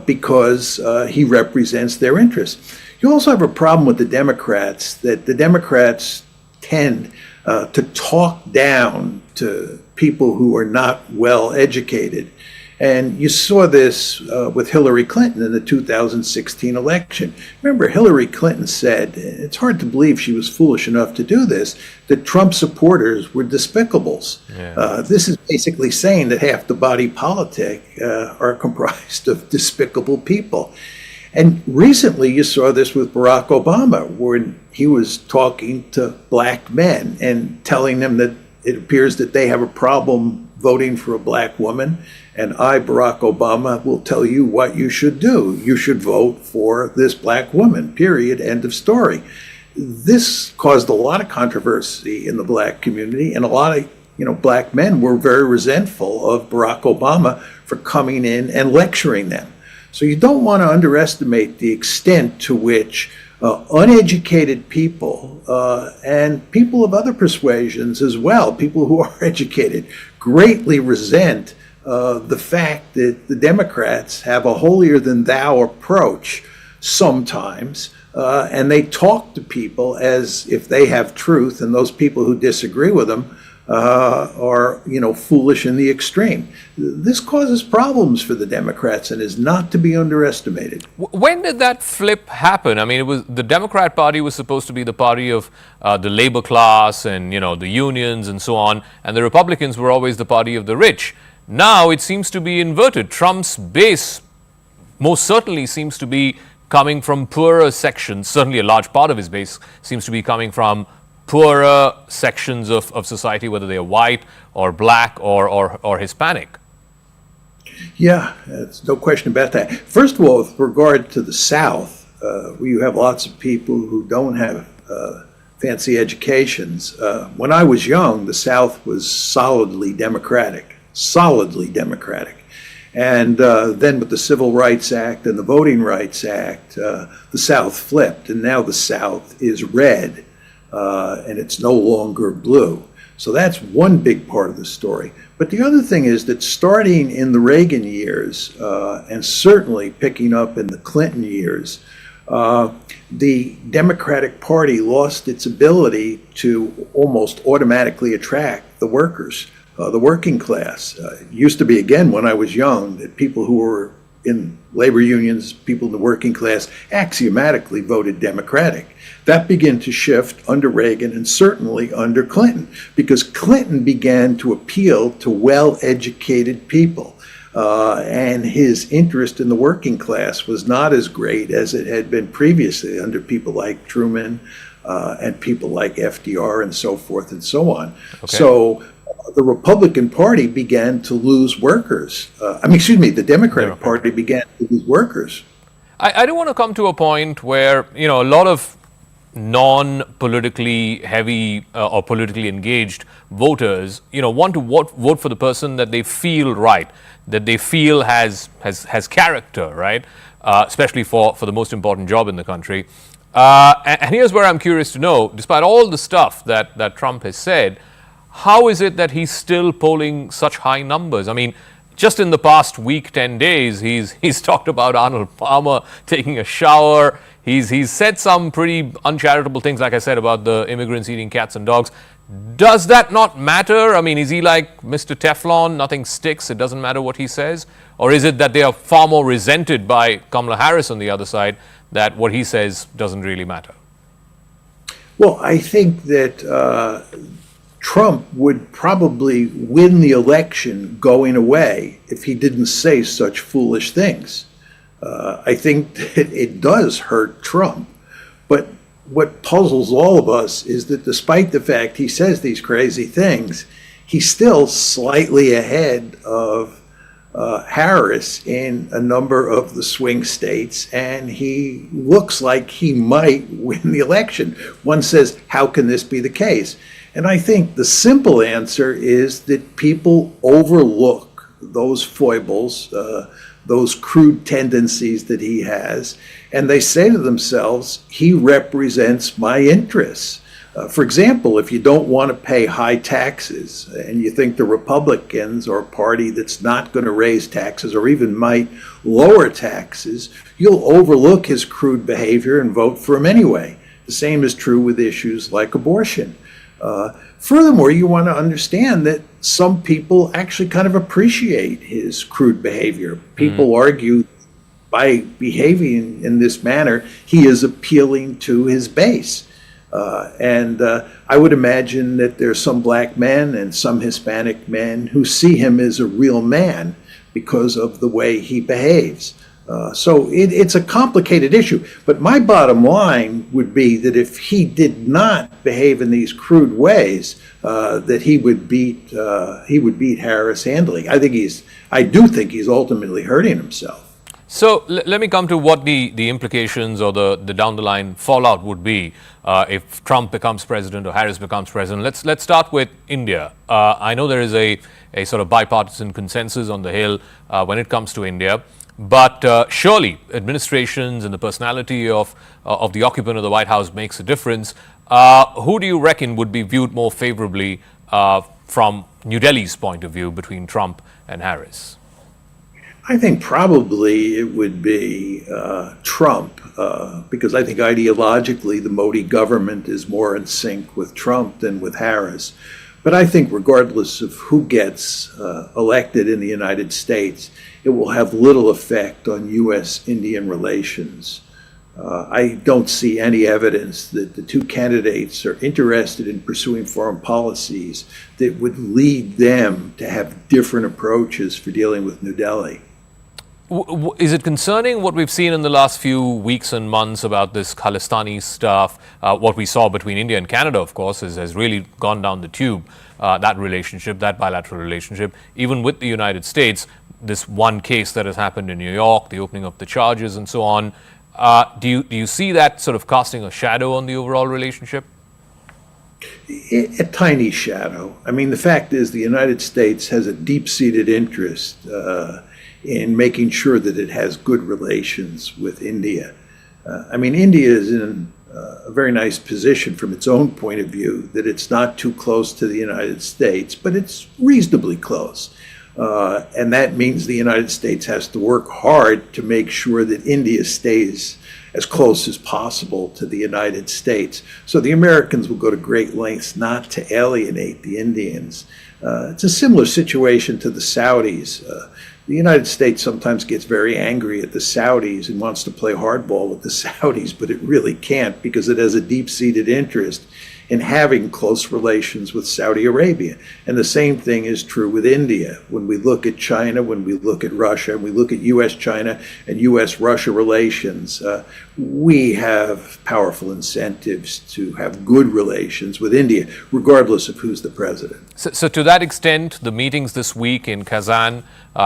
[SPEAKER 3] because he represents their interests. You also have a problem with the Democrats, that the Democrats tend to talk down to people who are not well educated. And you saw this with Hillary Clinton in the 2016 election. Remember, Hillary Clinton said, it's hard to believe she was foolish enough to do this, that Trump supporters were despicables. Yeah. This is basically saying that half the body politic are comprised of despicable people. And recently you saw this with Barack Obama, when he was talking to black men and telling them that it appears that they have a problem voting for a black woman. And I, Barack Obama, will tell you what you should do. You should vote for this black woman, period, end of story. This caused a lot of controversy in the black community, and a lot of black men were very resentful of Barack Obama for coming in and lecturing them. So you don't want to underestimate the extent to which uneducated people and people of other persuasions as well, people who are educated, greatly resent the fact that the Democrats have a holier-than-thou approach sometimes, and they talk to people as if they have truth, and those people who disagree with them are, foolish in the extreme. This causes problems for the Democrats and is not to be underestimated.
[SPEAKER 2] When did that flip happen? I mean, it was the Democrat Party was supposed to be the party of the labor class and, the unions and so on, and the Republicans were always the party of the rich. Now it seems to be inverted. Trump's base most certainly seems to be coming from poorer sections. Certainly a large part of his base seems to be coming from poorer sections of society, whether they are white or black or Hispanic.
[SPEAKER 3] Yeah, there's no question about that. First of all, with regard to the South, where you have lots of people who don't have fancy educations, when I was young, the South was solidly Democratic. And then with the Civil Rights Act and the Voting Rights Act, the South flipped, and now the South is red, and it's no longer blue. So that's one big part of the story. But the other thing is that starting in the Reagan years, and certainly picking up in the Clinton years, the Democratic Party lost its ability to almost automatically attract the workers. The working class. It used to be, again, when I was young, that people who were in labor unions, people in the working class, axiomatically voted Democratic. That began to shift under Reagan and certainly under Clinton, because Clinton began to appeal to well-educated people. And his interest in the working class was not as great as it had been previously under people like Truman and people like FDR and so forth and so on. Okay. So the Republican Party began to lose workers. The Democratic Party began to lose workers.
[SPEAKER 2] I do want to come to a point where, a lot of non-politically heavy or politically engaged voters, want to vote for the person that they feel right, that they feel has character, right? Especially for the most important job in the country. And here's where I'm curious to know, despite all the stuff that Trump has said, how is it that he's still polling such high numbers? I mean, just in the past week, 10 days, he's talked about Arnold Palmer taking a shower. He's said some pretty uncharitable things, like I said, about the immigrants eating cats and dogs. Does that not matter? I mean, is he like Mr. Teflon, nothing sticks, it doesn't matter what he says? Or is it that they are far more resented by Kamala Harris on the other side, that what he says doesn't really matter?
[SPEAKER 3] Well, I think that Trump would probably win the election going away if he didn't say such foolish things. I think that it does hurt Trump. But what puzzles all of us is that despite the fact he says these crazy things, he's still slightly ahead of Harris in a number of the swing states, and he looks like he might win the election. One says, how can this be the case? And I think the simple answer is that people overlook those foibles, those crude tendencies that he has, and they say to themselves, he represents my interests. For example, if you don't want to pay high taxes and you think the Republicans are a party that's not going to raise taxes or even might lower taxes, you'll overlook his crude behavior and vote for him anyway. The same is true with issues like abortion. Furthermore, you want to understand that some people actually kind of appreciate his crude behavior. People argue by behaving in this manner, he is appealing to his base. And I would imagine that there's some black men and some Hispanic men who see him as a real man because of the way he behaves. So it's a complicated issue. But my bottom line would be that if he did not behave in these crude ways, that he would beat Harris handily. I do think he's ultimately hurting himself.
[SPEAKER 2] So let me come to what the implications or the down the line fallout would be if Trump becomes president or Harris becomes president. Let's start with India. I know there is a sort of bipartisan consensus on the Hill when it comes to India, but surely administrations and the personality of the occupant of the White House makes a difference. Who do you reckon would be viewed more favorably from New Delhi's point of view between Trump and Harris?
[SPEAKER 3] I think probably it would be Trump, because I think ideologically the Modi government is more in sync with Trump than with Harris. But I think regardless of who gets elected in the United States, it will have little effect on U.S.-Indian relations. I don't see any evidence that the two candidates are interested in pursuing foreign policies that would lead them to have different approaches for dealing with New Delhi.
[SPEAKER 2] Is it concerning what we've seen in the last few weeks and months about this Khalistani stuff? What we saw between India and Canada, of course, has really gone down the tube, that relationship, that bilateral relationship. Even with the United States, this one case that has happened in New York, the opening of the charges and so on. Do you see that sort of casting a shadow on the overall relationship?
[SPEAKER 3] A tiny shadow. I mean, the fact is the United States has a deep-seated interest in making sure that it has good relations with India. India is in a very nice position from its own point of view, that it's not too close to the United States, but it's reasonably close. And that means the United States has to work hard to make sure that India stays as close as possible to the United States. So the Americans will go to great lengths not to alienate the Indians. It's a similar situation to the Saudis. The United States sometimes gets very angry at the Saudis and wants to play hardball with the Saudis, but it really can't because it has a deep-seated interest in having close relations with Saudi Arabia. And the same thing is true with India. When we look at China, when we look at Russia, and we look at U.S.-China and U.S.-Russia relations, we have powerful incentives to have good relations with India, regardless of who's the president.
[SPEAKER 2] So to that extent, the meetings this week in Kazan,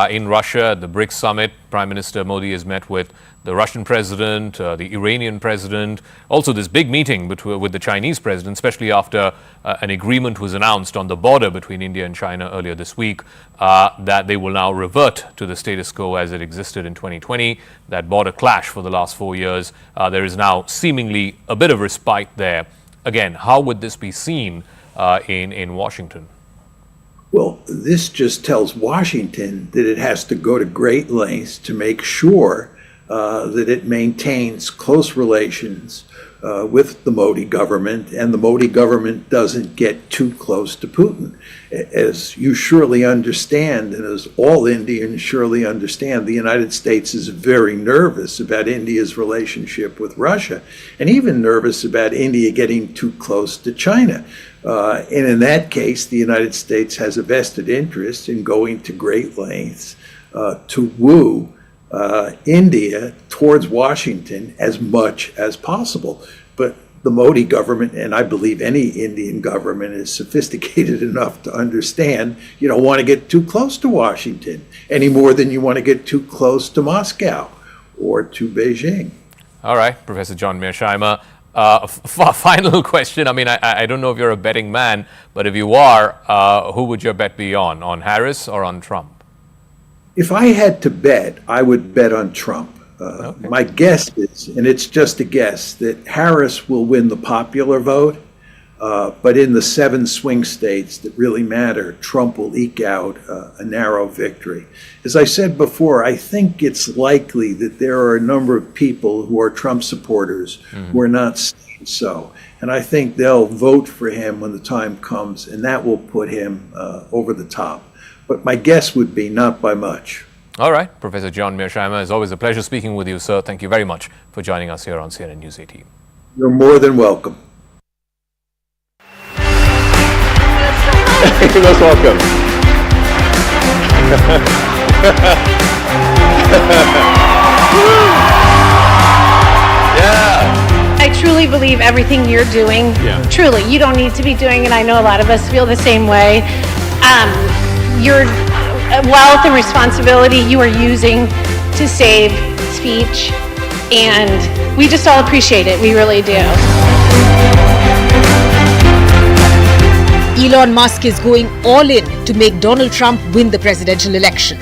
[SPEAKER 2] in Russia, the BRICS summit, Prime Minister Modi has met with the Russian president, the Iranian president, also this big meeting with the Chinese president, especially after an agreement was announced on the border between India and China earlier this week, that they will now revert to the status quo as it existed in 2020, that border clash for the last 4 years. There is now seemingly a bit of respite there. Again, how would this be seen in Washington?
[SPEAKER 3] Well, this just tells Washington that it has to go to great lengths to make sure that it maintains close relations with the Modi government, and the Modi government doesn't get too close to Putin. As you surely understand, and as all Indians surely understand, the United States is very nervous about India's relationship with Russia, and even nervous about India getting too close to China. And in that case, the United States has a vested interest in going to great lengths to woo India towards Washington as much as possible. But the Modi government, and I believe any Indian government, is sophisticated enough to understand you don't want to get too close to Washington any more than you want to get too close to Moscow or to Beijing.
[SPEAKER 2] All right, Professor John Mearsheimer. Final question. I mean, I don't know if you're a betting man, but if you are, who would your bet be on Harris or on Trump?
[SPEAKER 3] If I had to bet, I would bet on Trump. My guess is, and it's just a guess, that Harris will win the popular vote, but in the 7 swing states that really matter, Trump will eke out a narrow victory. As I said before, I think it's likely that there are a number of people who are Trump supporters who are not saying so. And I think they'll vote for him when the time comes, and that will put him over the top. But my guess would be not by much.
[SPEAKER 2] All right. Professor John Mearsheimer, it's always a pleasure speaking with you, sir. Thank you very much for joining us here on CNN News 18.
[SPEAKER 3] You're more than welcome.
[SPEAKER 2] You're most welcome. Yeah.
[SPEAKER 4] I truly believe everything you're doing, truly, you don't need to be doing it. I know a lot of us feel the same way. Your wealth and responsibility you are using to save speech, and we just all appreciate it. We really do.
[SPEAKER 5] Elon Musk is going all in to make Donald Trump win the presidential election.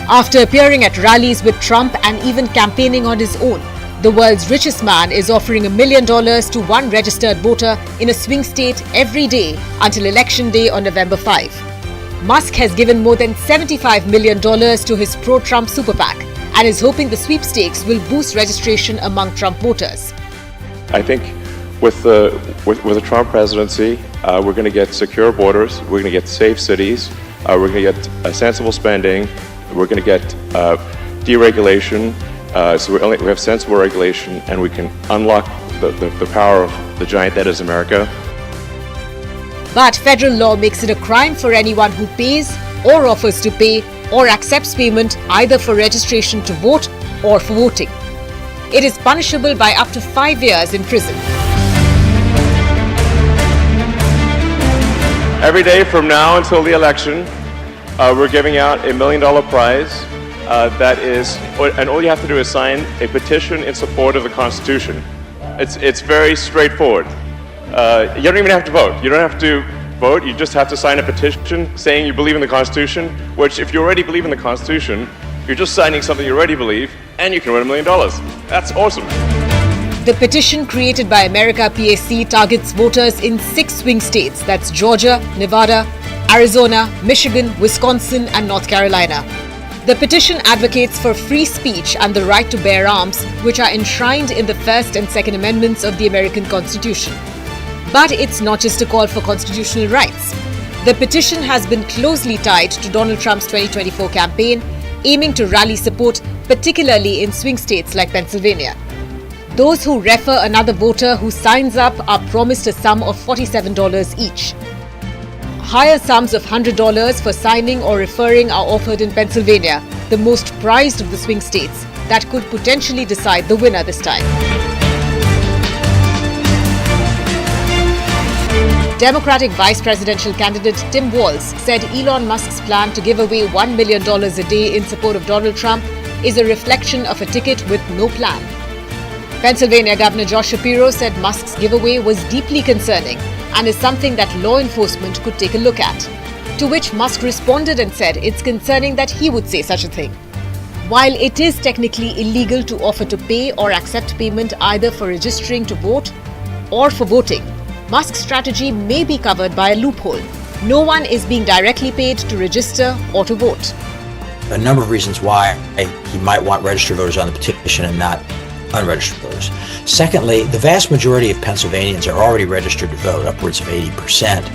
[SPEAKER 5] After appearing at rallies with Trump and even campaigning on his own, the world's richest man is offering $1 million to one registered voter in a swing state every day until Election Day on November 5. Musk has given more than $75 million to his pro-Trump super PAC and is hoping the sweepstakes will boost registration among Trump voters.
[SPEAKER 6] I think with the Trump presidency, we're going to get secure borders, we're going to get safe cities, we're going to get sensible spending, we're going to get deregulation, so we have sensible regulation, and we can unlock the power of the giant that is America.
[SPEAKER 5] But federal law makes it a crime for anyone who pays or offers to pay or accepts payment either for registration to vote or for voting. It is punishable by up to 5 years in prison.
[SPEAKER 6] Every day from now until the election, we're giving out $1 million prize. And all you have to do is sign a petition in support of the Constitution. It's very straightforward. You don't even have to vote. You don't have to vote. You just have to sign a petition saying you believe in the Constitution, which if you already believe in the Constitution, you're just signing something you already believe, and you can win $1 million. That's awesome.
[SPEAKER 5] The petition created by America PAC targets voters in 6 swing states. That's Georgia, Nevada, Arizona, Michigan, Wisconsin, and North Carolina. The petition advocates for free speech and the right to bear arms, which are enshrined in the First and Second Amendments of the American Constitution. But it's not just a call for constitutional rights. The petition has been closely tied to Donald Trump's 2024 campaign, aiming to rally support, particularly in swing states like Pennsylvania. Those who refer another voter who signs up are promised a sum of $47 each. Higher sums of $100 for signing or referring are offered in Pennsylvania, the most prized of the swing states, that could potentially decide the winner this time. Democratic vice presidential candidate Tim Walz said Elon Musk's plan to give away $1 million a day in support of Donald Trump is a reflection of a ticket with no plan. Pennsylvania Governor Josh Shapiro said Musk's giveaway was deeply concerning and is something that law enforcement could take a look at. To which Musk responded and said it's concerning that he would say such a thing. While it is technically illegal to offer to pay or accept payment either for registering to vote or for voting, Musk's strategy may be covered by a loophole. No one is being directly paid to register or to vote.
[SPEAKER 7] A number of reasons why he might want registered voters on the petition and not unregistered voters. Secondly, the vast majority of Pennsylvanians are already registered to vote, upwards of 80%.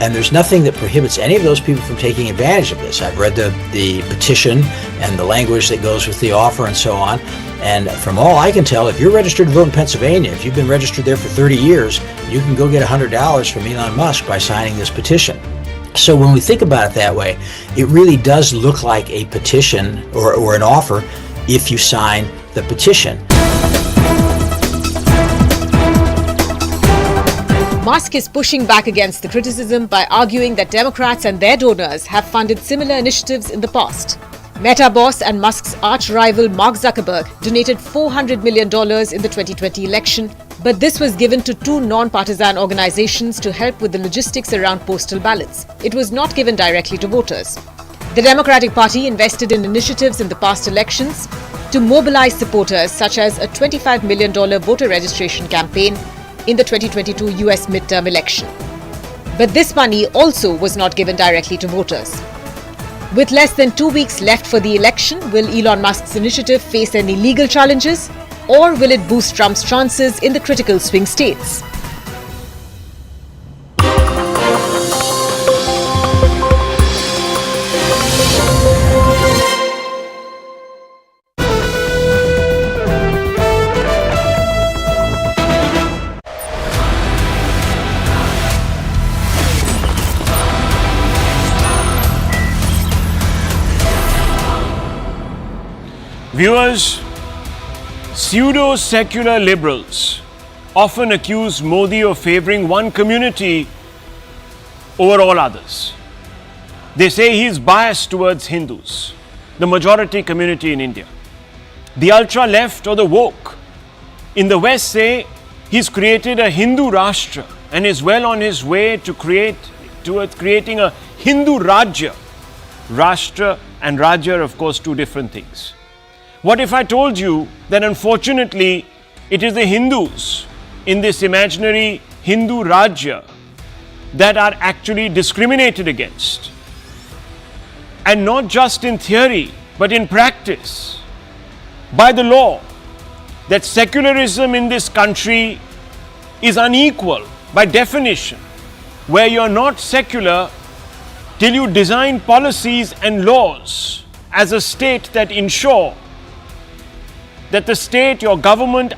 [SPEAKER 7] And there's nothing that prohibits any of those people from taking advantage of this. I've read the petition and the language that goes with the offer and so on. And from all I can tell, if you're registered to vote in Pennsylvania, if you've been registered there for 30 years, you can go get $100 from Elon Musk by signing this petition. So when we think about it that way, it really does look like a petition or an offer if you sign the petition.
[SPEAKER 5] Musk is pushing back against the criticism by arguing that Democrats and their donors have funded similar initiatives in the past. Meta boss and Musk's arch-rival Mark Zuckerberg donated $400 million in the 2020 election, but this was given to 2 non-partisan organizations to help with the logistics around postal ballots. It was not given directly to voters. The Democratic Party invested in initiatives in the past elections to mobilize supporters, such as a $25 million voter registration campaign in the 2022 US midterm election. But this money also was not given directly to voters. With less than 2 weeks left for the election, will Elon Musk's initiative face any legal challenges, or will it boost Trump's chances in the critical swing states?
[SPEAKER 8] Viewers, pseudo-secular liberals often accuse Modi of favouring one community over all others. They say he is biased towards Hindus, the majority community in India. The ultra-left or the woke in the West say he's created a Hindu Rashtra and is well on his way to creating a Hindu Rajya. Rashtra and Rajya are, of course, two different things. What if I told you that unfortunately it is the Hindus in this imaginary Hindu Rajya that are actually discriminated against? And not just in theory, but in practice, by the law, that secularism in this country is unequal by definition, where you're not secular till you design policies and laws as a state that ensure that the state, your government,